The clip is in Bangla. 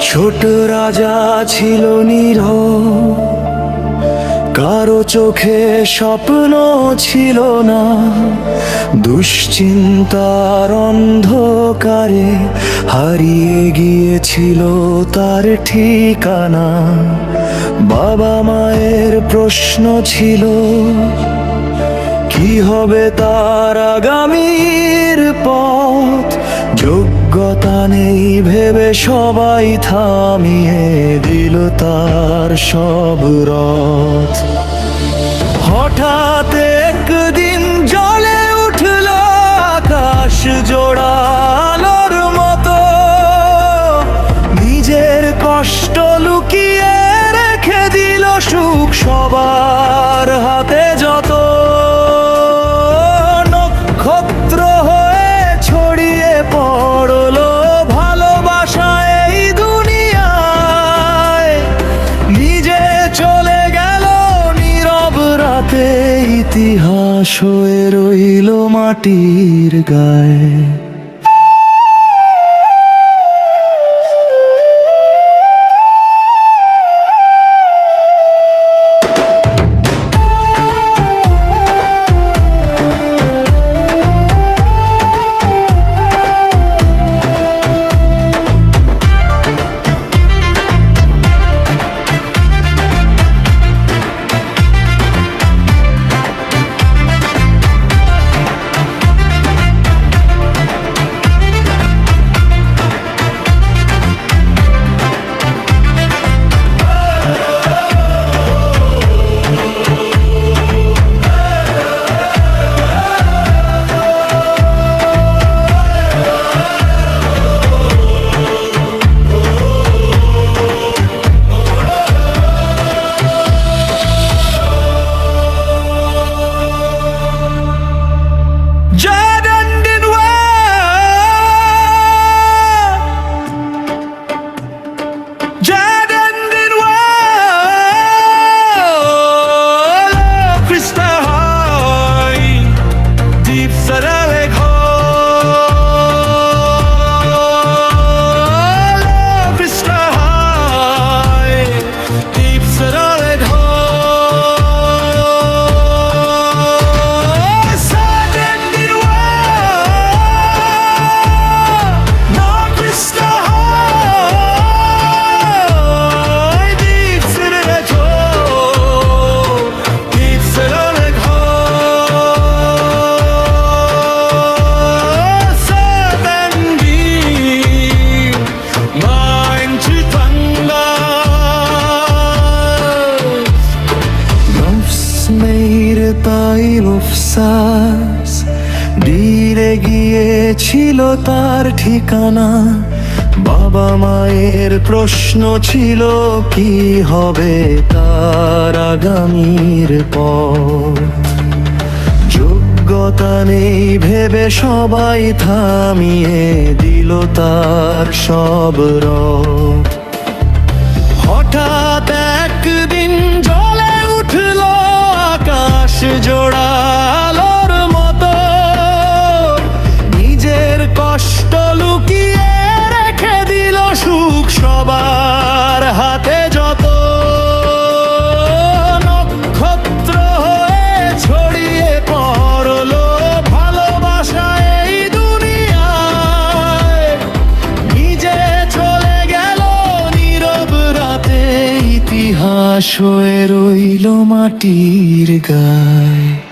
ছোট রাজা ছিল নীরব, কারো চোখে স্বপ্ন ছিল না। দুশ্চিন্তার অন্ধকারে হারিয়ে গিয়েছিল তার ঠিকানা। বাবা মায়ের প্রশ্ন ছিল, কি হবে তার আগামীর পথ? যোগ্যতা নেই ভেবে সবাই থামিয়ে দিল তার সব রথ। হঠাৎ একদিন জ্বলে উঠল আকাশ জোড়া আলোর মতো। নিজের কষ্ট লুকিয়ে রেখে দিল সুখ সবার হাতে যত। নক্ষত্র হয়ে ছড়িয়ে পড়লো ভালোবাসা এই দুনিয়ায়। নিজে চলে গেল নীরব রাতে, ইতিহাস হয়ে রইল মাটির গায়ে। দিলে গিয়েছিল তার ঠিকানা। বাবা মায়ের প্রশ্ন ছিল, কি হবে তার আগামীর পথ? যোগ্যতা নেই ভেবে সবাই থামিয়ে দিল তার সব রথ। হঠাৎ একদিন জ্বলে উঠল আকাশ জোড়া আলোর মতো। নিজের কষ্ট লুকিয়ে রেখে দিল সুখ সবার হাতে যত। নক্ষত্র হয়ে ছড়িয়ে পড়লো ভালোবাসা এই দুনিয়ায়। নিজে চলে গেল নীরব রাতে, ইতিহাস হয়ে রইল মাটির গায়ে।